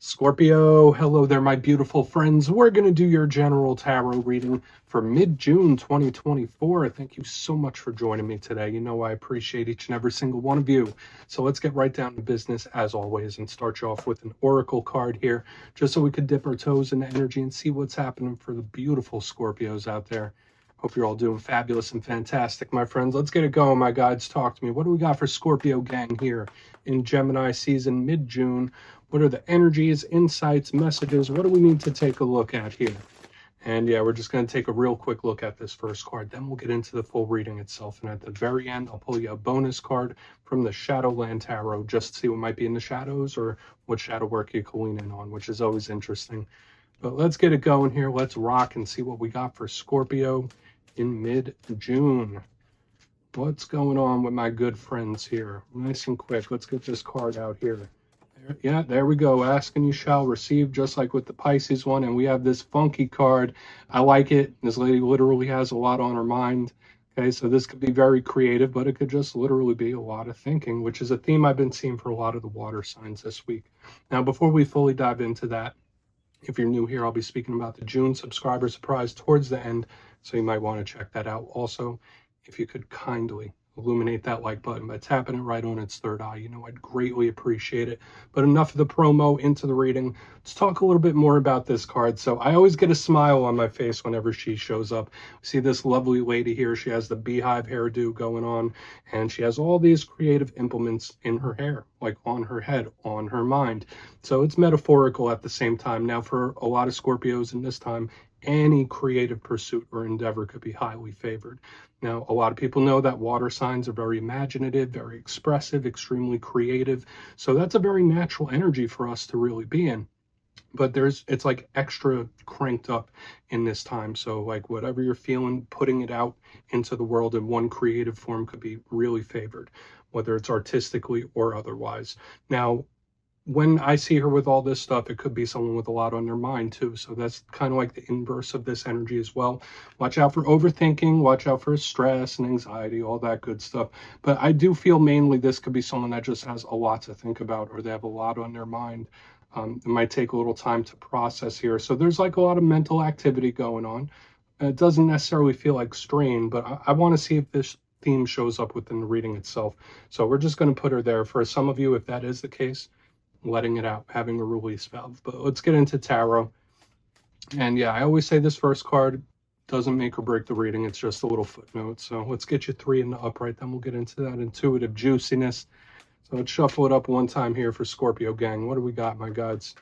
Scorpio, hello there, my beautiful friends. We're going to do your general tarot reading for mid-June 2024. Thank you so much for joining me today. You know I appreciate each and every single one of you. So let's get right down to business as always and start you off with an oracle card here, just so we could dip our toes into energy and see what's happening for the beautiful Scorpios out there. Hope you're all doing fabulous and fantastic, my friends. Let's get it going, my guides. Talk to me. What do we got for Scorpio gang here in Gemini season mid-June? What are the energies, insights, messages? What do we need to take a look at here? And yeah, we're just going to take a real quick look at this first card. Then we'll get into the full reading itself. And at the very end, I'll pull you a bonus card from the Shadowland Tarot just to see what might be in the shadows or what shadow work you can lean in on, which is always interesting. But let's get it going here. Let's rock and see what we got for Scorpio in mid-June. What's going on with my good friends here? Nice and quick. Let's get this card out here. Yeah, there we go. Ask and you shall receive, just like with the Pisces one. And we have this funky card. I like it. This lady literally has a lot on her mind. Okay, so this could be very creative, but it could just literally be a lot of thinking, which is a theme I've been seeing for a lot of the water signs this week. Now, before we fully dive into that, if you're new here, I'll be speaking about the June subscriber surprise towards the end, so you might want to check that out. Also, if you could kindly illuminate that like button by tapping it right on its third eye, I'd greatly appreciate it. But enough of the promo, into the reading. Let's talk a little bit more about this card. So I always get a smile on my face whenever she shows up. See this lovely lady here. She has the beehive hairdo going on, and she has all these creative implements in her hair, like on her head, on her mind. So it's metaphorical at the same time. Now, for a lot of Scorpios in this time, any creative pursuit or endeavor could be highly favored. Now, a lot of people know that water signs are very imaginative, very expressive, extremely creative. So that's a very natural energy for us to really be in. But it's like extra cranked up in this time. So like whatever you're feeling, putting it out into the world in one creative form could be really favored, whether it's artistically or otherwise. Now, when I see her with all this stuff, it could be someone with a lot on their mind too. So that's kind of like the inverse of this energy as well. Watch out for overthinking, watch out for stress and anxiety, all that good stuff. But I do feel mainly this could be someone that just has a lot to think about, or they have a lot on their mind. It might take a little time to process here. So there's like a lot of mental activity going on. It doesn't necessarily feel like strain, but I want to see if this theme shows up within the reading itself. So we're just going to put her there. For some of you, if that is the case, letting it out, having a release valve. But let's get into tarot. And yeah, I always say this first card doesn't make or break the reading. It's just a little footnote. So let's get you 3 in the upright. Then we'll get into that intuitive juiciness. So let's shuffle it up one time here for Scorpio gang. What do we got, my guides?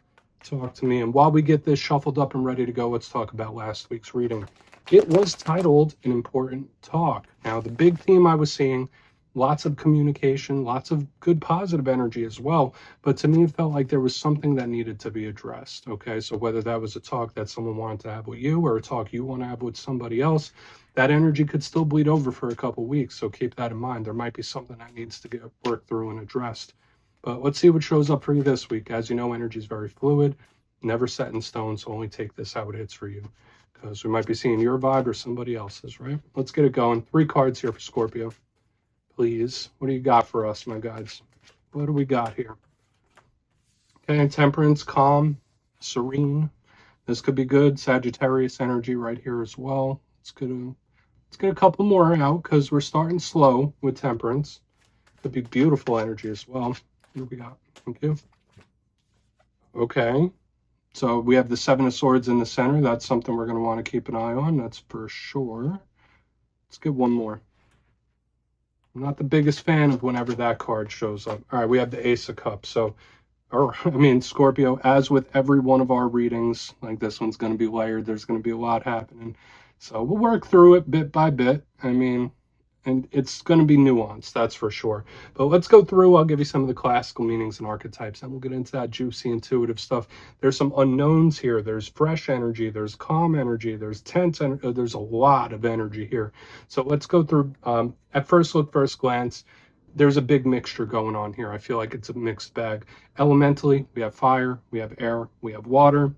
Talk to me. And while we get this shuffled up and ready to go, let's talk about last week's reading. It was titled An Important Talk. Now, the big theme I was seeing, lots of communication, lots of good positive energy as well. But to me, it felt like there was something that needed to be addressed. Okay, so whether that was a talk that someone wanted to have with you or a talk you want to have with somebody else, that energy could still bleed over for a couple weeks. So keep that in mind. There might be something that needs to get worked through and addressed. But let's see what shows up for you this week. As you know, energy is very fluid, never set in stone. So only take this how it hits for you, because we might be seeing your vibe or somebody else's, right? Let's get it going. 3 cards here for Scorpio. Please, what do you got for us, my guys? What do we got here? Okay, temperance, calm, serene. This could be good. Sagittarius energy right here as well. Let's get a couple more out, because we're starting slow with temperance. Could be beautiful energy as well. Here we got. Thank you. Okay, so we have the 7 of Swords in the center. That's something we're going to want to keep an eye on. That's for sure. Let's get one more. I'm not the biggest fan of whenever that card shows up. All right, we have the Ace of Cups. So, Scorpio, as with every one of our readings, like this one's going to be layered. There's going to be a lot happening. So we'll work through it bit by bit. And it's going to be nuanced, that's for sure. But let's go through. I'll give you some of the classical meanings and archetypes, and we'll get into that juicy, intuitive stuff. There's some unknowns here. There's fresh energy. There's calm energy. There's tense energy. There's a lot of energy here. So let's go through. At first look, first glance, there's a big mixture going on here. I feel like it's a mixed bag. Elementally, we have fire, we have air, we have water.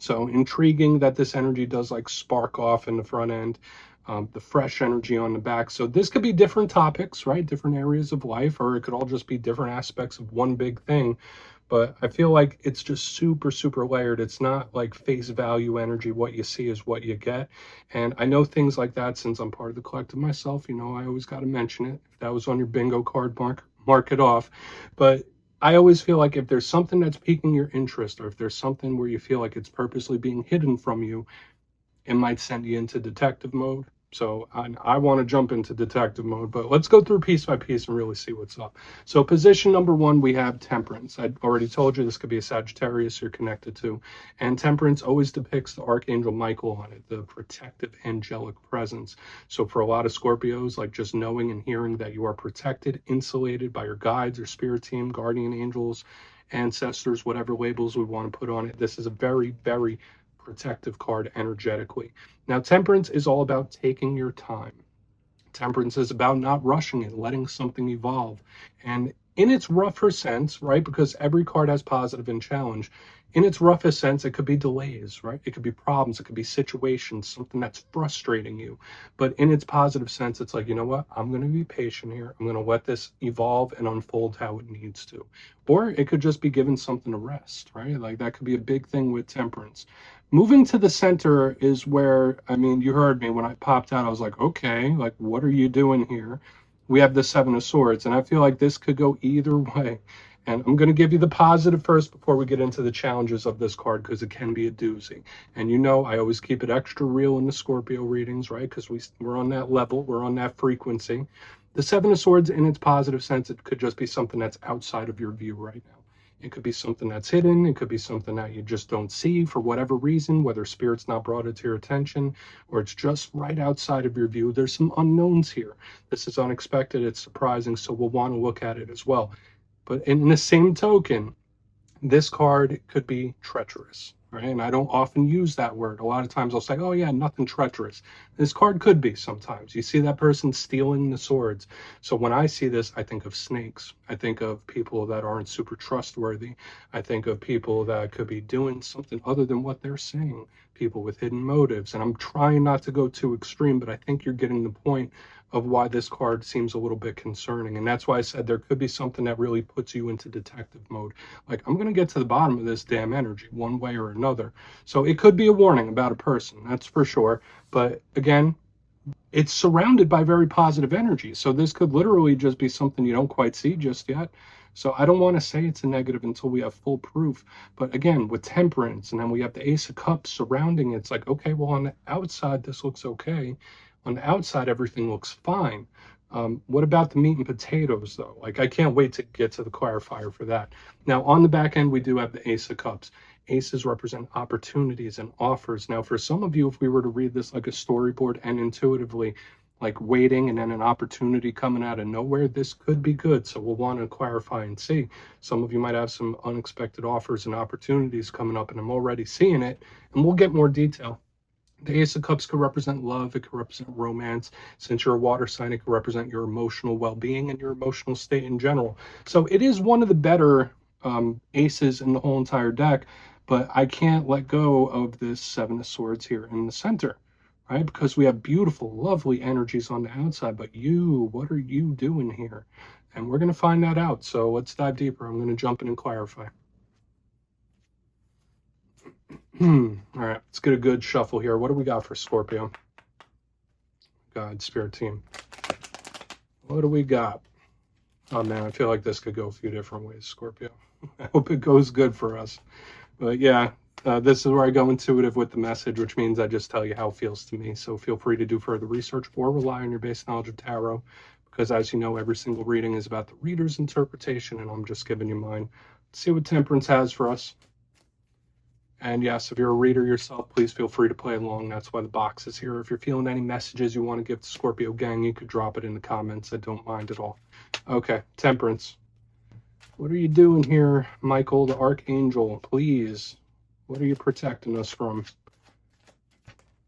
So intriguing that this energy does like spark off in the front end. The fresh energy on the back. So this could be different topics, right? Different areas of life, or it could all just be different aspects of one big thing. but I feel like it's just super, super layered. It's not like face value energy. What you see is what you get. And I know things like that since I'm part of the collective myself. You know, I always got to mention it. If that was on your bingo card, mark it off. But I always feel like if there's something that's piquing your interest, or if there's something where you feel like it's purposely being hidden from you, it might send you into detective mode. So I want to jump into detective mode, but let's go through piece by piece and really see what's up. So position number one, we have temperance. I already told you this could be a Sagittarius you're connected to. And temperance always depicts the Archangel Michael on it, the protective angelic presence. So for a lot of Scorpios, like just knowing and hearing that you are protected, insulated by your guides or spirit team, guardian angels, ancestors, whatever labels we want to put on it. This is a very, very protective card energetically. Now, temperance is all about taking your time. Temperance is about not rushing it, letting something evolve. And in its rougher sense, right, because every card has positive and challenge, in its roughest sense, it could be delays, right? It could be problems, it could be situations, something that's frustrating you. But in its positive sense, it's like, you know what? I'm going to be patient here. I'm going to let this evolve and unfold how it needs to. Or it could just be given something to rest, right? Like that could be a big thing with temperance. Moving to the center is where, I mean, you heard me when I popped out, I was like, okay, like, what are you doing here? We have the Seven of Swords, and I feel like this could go either way. And I'm going to give you the positive first before we get into the challenges of this card, because it can be a doozy. And you know, I always keep it extra real in the Scorpio readings, right? Because we're on that level, we're on that frequency. The Seven of Swords, in its positive sense, it could just be something that's outside of your view right now. It could be something that's hidden. It could be something that you just don't see for whatever reason, whether spirit's not brought it to your attention or it's just right outside of your view. There's some unknowns here. This is unexpected. It's surprising. So we'll want to look at it as well. But in the same token, this card could be treacherous, right? And I don't often use that word. A lot of times I'll say, oh yeah, nothing treacherous. This card could be sometimes. You see that person stealing the swords. So when I see this, I think of snakes. I think of people that aren't super trustworthy. I think of people that could be doing something other than what they're saying, people with hidden motives. And I'm trying not to go too extreme, but I think you're getting the point of why this card seems a little bit concerning. And that's why I said there could be something that really puts you into detective mode. Like, I'm going to get to the bottom of this damn energy one way or another. So it could be a warning about a person, that's for sure. But again, it's surrounded by very positive energy. So this could literally just be something you don't quite see just yet. So I don't want to say it's a negative until we have full proof. But again, with temperance, and then we have the Ace of Cups surrounding it, it's like, okay, well, on the outside, this looks okay. On the outside, everything looks fine. What about the meat and potatoes, though? Like, I can't wait to get to the clarifier for that. Now, on the back end, we do have the Ace of Cups. Aces represent opportunities and offers. Now, for some of you, if we were to read this like a storyboard and intuitively, like waiting and then an opportunity coming out of nowhere, this could be good. So we'll want to clarify and see. Some of you might have some unexpected offers and opportunities coming up, and I'm already seeing it, and we'll get more detail. The Ace of Cups could represent love. It could represent romance. Since you're a water sign, it could represent your emotional well-being and your emotional state in general. So it is one of the better aces in the whole entire deck, but I can't let go of this Seven of Swords here in the center, right? Because we have beautiful, lovely energies on the outside, but you, what are you doing here? And we're going to find that out. So let's dive deeper. I'm going to jump in and clarify. All right, let's get a good shuffle here. What do we got for Scorpio? God, Spirit Team. What do we got? Oh man, I feel like this could go a few different ways, Scorpio. I hope it goes good for us. But yeah, this is where I go intuitive with the message, which means I just tell you how it feels to me. So feel free to do further research or rely on your base knowledge of tarot, because as you know, every single reading is about the reader's interpretation, and I'm just giving you mine. Let's see what Temperance has for us. And yes, if you're a reader yourself, please feel free to play along. That's why the box is here. If you're feeling any messages you want to give to Scorpio gang, you could drop it in the comments. I don't mind at all. Okay, Temperance. What are you doing here, Michael, the Archangel? Please. What are you protecting us from?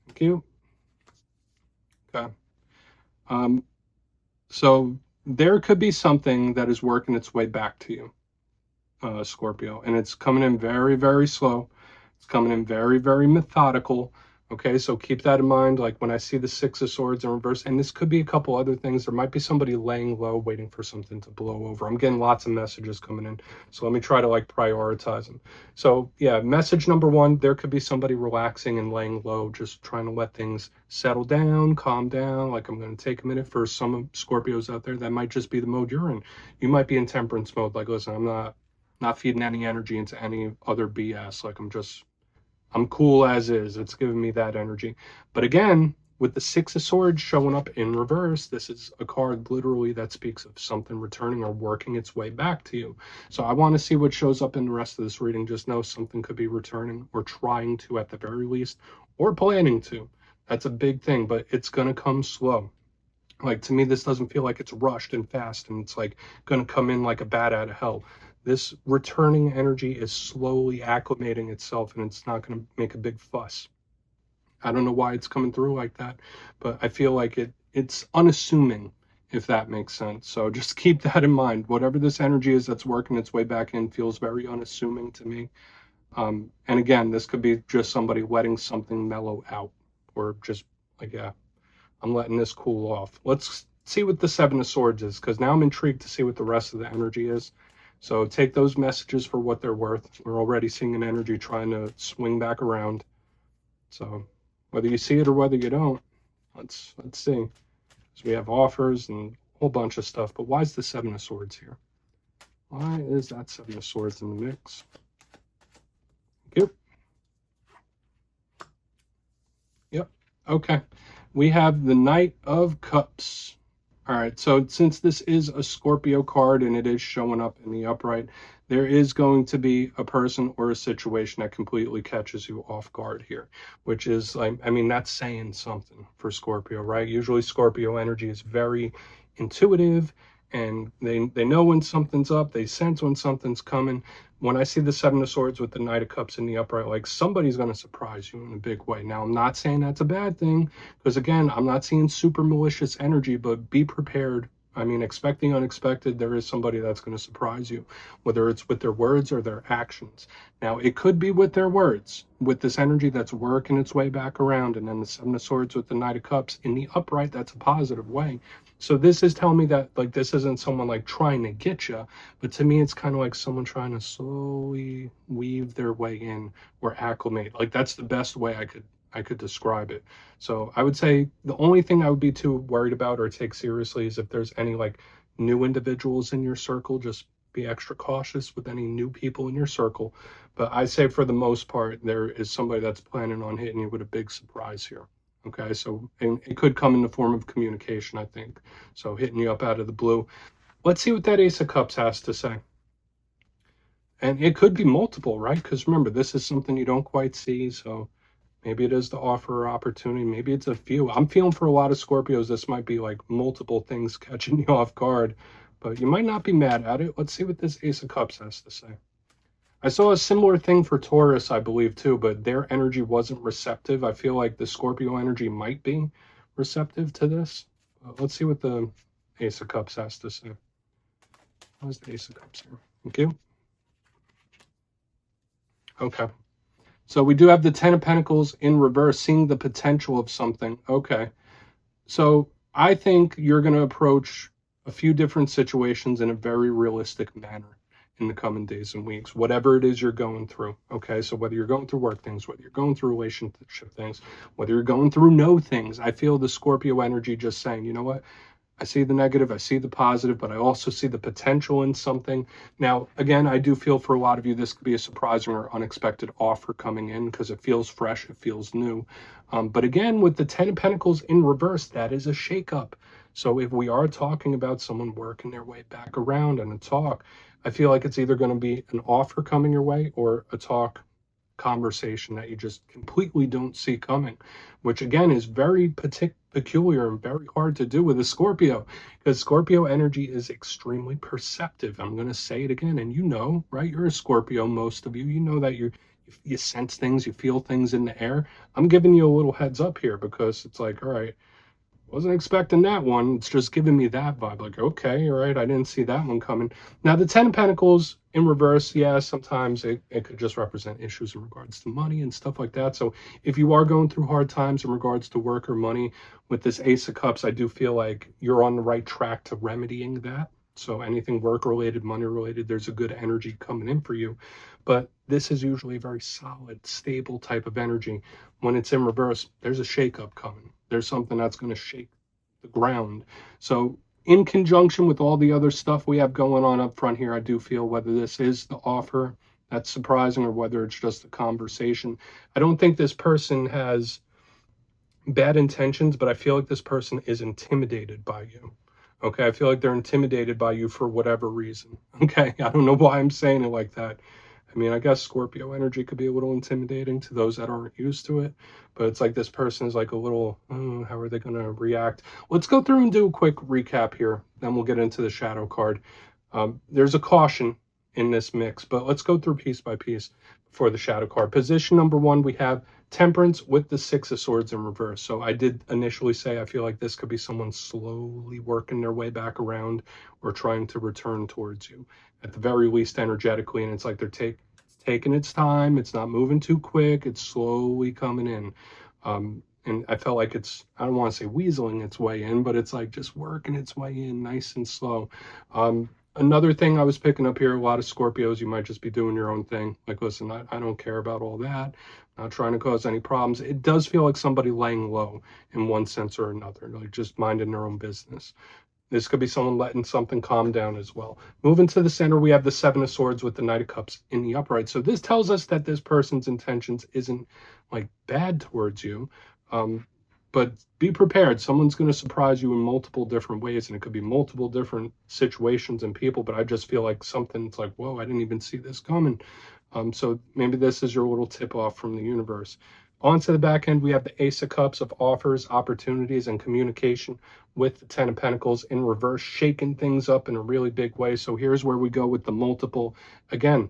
Thank you. Okay. So there could be something that is working its way back to you, Scorpio. And it's coming in very, very slow. It's coming in very, very methodical, Okay, so keep that in mind. Like when I see the Six of Swords in reverse, and this could be a couple other things. There might be somebody laying low, waiting for something to blow over. I'm getting lots of messages coming in. So let me try to like prioritize them. So yeah, message number one, there could be somebody relaxing and laying low, just trying to let things settle down, calm down. Like I'm going to take a minute. For some Scorpios out there, that might just be the mode you're in. You might be in temperance mode. Like, listen, I'm not feeding any energy into any other BS. Like I'm cool as is. It's giving me that energy. But again, with the Six of Swords showing up in reverse, this is a card literally that speaks of something returning or working its way back to you. So I want to see what shows up in the rest of this reading. Just know something could be returning, or trying to at the very least, or planning to. That's a big thing, but it's going to come slow. Like, to me, this doesn't feel like it's rushed and fast and it's like going to come in like a bat out of hell. This returning energy is slowly acclimating itself, and it's not going to make a big fuss. I don't know why it's coming through like that, but I feel like it's unassuming, if that makes sense. So just keep that in mind. Whatever this energy is that's working its way back in feels very unassuming to me. And again, this could be just somebody letting something mellow out, or just like, yeah, I'm letting this cool off. Let's see what the Seven of Swords is, because now I'm intrigued to see what the rest of the energy is. So take those messages for what they're worth. We're already seeing an energy trying to swing back around. So whether you see it or whether you don't, let's see. So we have offers and a whole bunch of stuff. But why is the Seven of Swords here? Why is that Seven of Swords in the mix? Yep. Yep. Okay. We have the Knight of Cups. All right, so since this is a Scorpio card and it is showing up in the upright, there is going to be a person or a situation that completely catches you off guard here, which is like, I mean, that's saying something for Scorpio, right? Usually Scorpio energy is very intuitive, and they know when something's up, they sense when something's coming. When I see the Seven of Swords with the Knight of Cups in the upright, like somebody's going to surprise you in a big way. Now, I'm not saying that's a bad thing, because again, I'm not seeing super malicious energy, but be prepared. I mean, expecting unexpected, there is somebody that's going to surprise you, whether it's with their words or their actions. Now, it could be with their words, with this energy that's working its way back around, and then the Seven of Swords with the Knight of Cups in the upright, that's a positive way. So this is telling me that, like, this isn't someone like trying to get you, but to me, it's kind of like someone trying to slowly weave their way in or acclimate. Like, that's the best way I could describe it. So I would say the only thing I would be too worried about or take seriously is if there's any like new individuals in your circle. Just be extra cautious with any new people in your circle. But I say for the most part, there is somebody that's planning on hitting you with a big surprise here. Okay, so and it could come in the form of communication, I think. So hitting you up out of the blue. Let's see what that Ace of Cups has to say. And it could be multiple, right? Because remember, this is something you don't quite see. So maybe it is the offer or opportunity. Maybe it's a few. I'm feeling for a lot of Scorpios, this might be like multiple things catching you off guard. But you might not be mad at it. Let's see what this Ace of Cups has to say. I saw a similar thing for Taurus, I believe, too, but their energy wasn't receptive. I feel like the Scorpio energy might be receptive to this. Let's see what the Ace of Cups has to say. What's the Ace of Cups here? Thank you. Okay. So we do have the Ten of Pentacles in reverse, seeing the potential of something. Okay. So I think you're going to approach a few different situations in a very realistic manner in the coming days and weeks, whatever it is you're going through. Okay, so whether you're going through work things, whether you're going through relationship things, whether you're going through no things, I feel the Scorpio energy just saying, you know what, I see the negative, I see the positive, but I also see the potential in something. Now, again, I do feel for a lot of you, this could be a surprising or unexpected offer coming in because it feels fresh, it feels new. But again, with the Ten of Pentacles in reverse, that is a shakeup. So if we are talking about someone working their way back around and a talk, I feel like it's either going to be an offer coming your way or a talk conversation that you just completely don't see coming, which again is very peculiar and very hard to do with a Scorpio, because Scorpio energy is extremely perceptive. I'm going to say it again, and you know, right? You're a Scorpio, most of you. You know that you sense things, you feel things in the air. I'm giving you a little heads up here because it's like, all right, Wasn't expecting that one. It's just giving me that vibe. Like, okay, all right, I didn't see that one coming. Now, the Ten of Pentacles in reverse, yeah, sometimes it could just represent issues in regards to money and stuff like that. So if you are going through hard times in regards to work or money, with this Ace of Cups, I do feel like you're on the right track to remedying that. So anything work-related, money-related, there's a good energy coming in for you. But this is usually a very solid, stable type of energy. When it's in reverse, there's a shake-up coming. There's something that's going to shake the ground. So in conjunction with all the other stuff we have going on up front here, I do feel whether this is the offer that's surprising or whether it's just a conversation. I don't think this person has bad intentions, but I feel like this person is intimidated by you. Okay, I feel like they're intimidated by you for whatever reason. Okay, I don't know why I'm saying it like that. I mean, I guess Scorpio energy could be a little intimidating to those that aren't used to it, but it's like this person is like a little, oh, how are they going to react? Let's go through and do a quick recap here, then we'll get into the shadow card. There's a caution in this mix, but let's go through piece by piece for the shadow card. Position number one, we have Temperance with the Six of Swords in reverse. So I did initially say I feel like this could be someone slowly working their way back around or trying to return towards you, at the very least energetically, and it's like they're taking its time. It's not moving too quick. It's slowly coming in. And I felt like it's, I don't want to say weaseling its way in, but it's like just working its way in nice and slow. Another thing I was picking up here, a lot of Scorpios, you might just be doing your own thing. Like, listen, I don't care about all that. Not trying to cause any problems. It does feel like somebody laying low in one sense or another, like just minding their own business. This could be someone letting something calm down as well. Moving to the center, we have the Seven of Swords with the Knight of Cups in the upright. So this tells us that this person's intentions isn't like bad towards you. But be prepared. Someone's going to surprise you in multiple different ways, and it could be multiple different situations and people, but I just feel like something's like, whoa, I didn't even see this coming. So maybe this is your little tip off from the universe. On to the back end, we have the Ace of Cups of offers, opportunities, and communication with the Ten of Pentacles in reverse, shaking things up in a really big way. So here's where we go with the multiple. Again,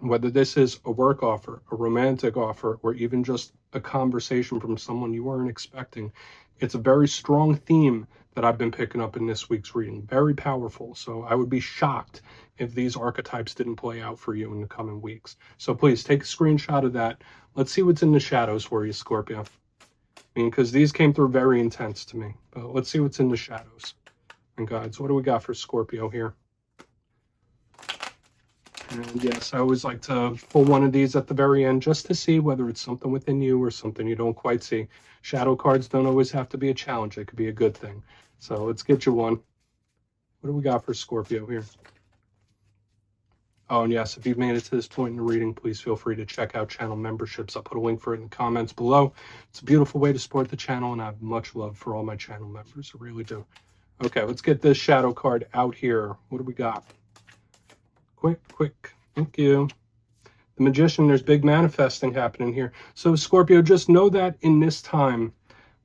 whether this is a work offer, a romantic offer, or even just a conversation from someone you weren't expecting, it's a very strong theme that I've been picking up in this week's reading. Very powerful. So I would be shocked if these archetypes didn't play out for you in the coming weeks. So please take a screenshot of that. Let's see what's in the shadows for you, Scorpio. I mean, because these came through very intense to me. But let's see what's in the shadows. And guides, what do we got for Scorpio here? And yes, I always like to pull one of these at the very end just to see whether it's something within you or something you don't quite see. Shadow cards don't always have to be a challenge. They could be a good thing. So let's get you one. What do we got for Scorpio here? Oh, and yes, if you've made it to this point in the reading, please feel free to check out channel memberships. I'll put a link for it in the comments below. It's a beautiful way to support the channel, and I have much love for all my channel members. I really do. Okay, let's get this shadow card out here. What do we got? Quick. Thank you. The Magician, there's big manifesting happening here. So Scorpio, just know that in this time,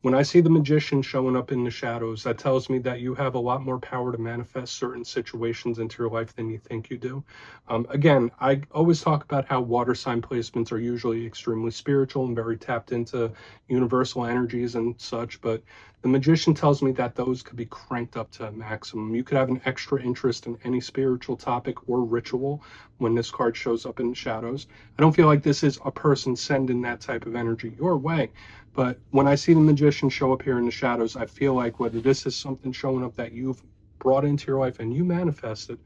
when I see the Magician showing up in the shadows, that tells me that you have a lot more power to manifest certain situations into your life than you think you do. Again, I always talk about how water sign placements are usually extremely spiritual and very tapped into universal energies and such, but the Magician tells me that those could be cranked up to a maximum. You could have an extra interest in any spiritual topic or ritual when this card shows up in the shadows. I don't feel like this is a person sending that type of energy your way. But when I see the Magician show up here in the shadows, I feel like whether this is something showing up that you've brought into your life and you manifested,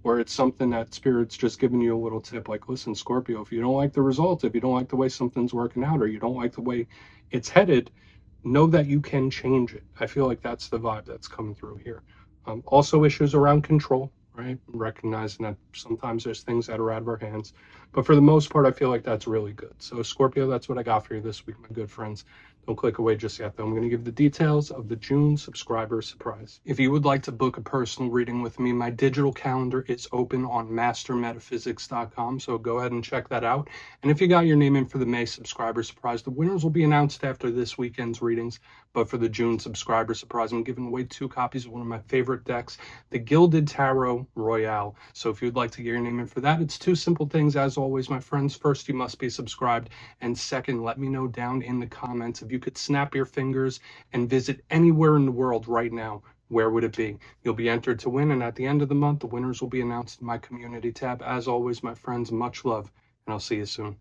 or it's something that Spirit's just giving you a little tip, like, listen, Scorpio, if you don't like the result, if you don't like the way something's working out, or you don't like the way it's headed, know that you can change it. I feel like that's the vibe that's coming through here. Also issues around control, right? Recognizing that sometimes there's things that are out of our hands. But for the most part, I feel like that's really good. So Scorpio, that's what I got for you this week, my good friends. Don't click away just yet, though. I'm going to give the details of the June subscriber surprise. If you would like to book a personal reading with me, my digital calendar is open on mastermetaphysics.com, so go ahead and check that out. And if you got your name in for the May subscriber surprise, the winners will be announced after this weekend's readings. But for the June subscriber surprise, I'm giving away 2 copies of one of my favorite decks, the Gilded Tarot Royale. So if you'd like to get your name in for that, it's 2 simple things, as always, my friends. First, you must be subscribed. And second, let me know down in the comments if you you could snap your fingers and visit anywhere in the world right now, where would it be? You'll be entered to win, and at the end of the month, the winners will be announced in my community tab. As always, my friends, much love, and I'll see you soon.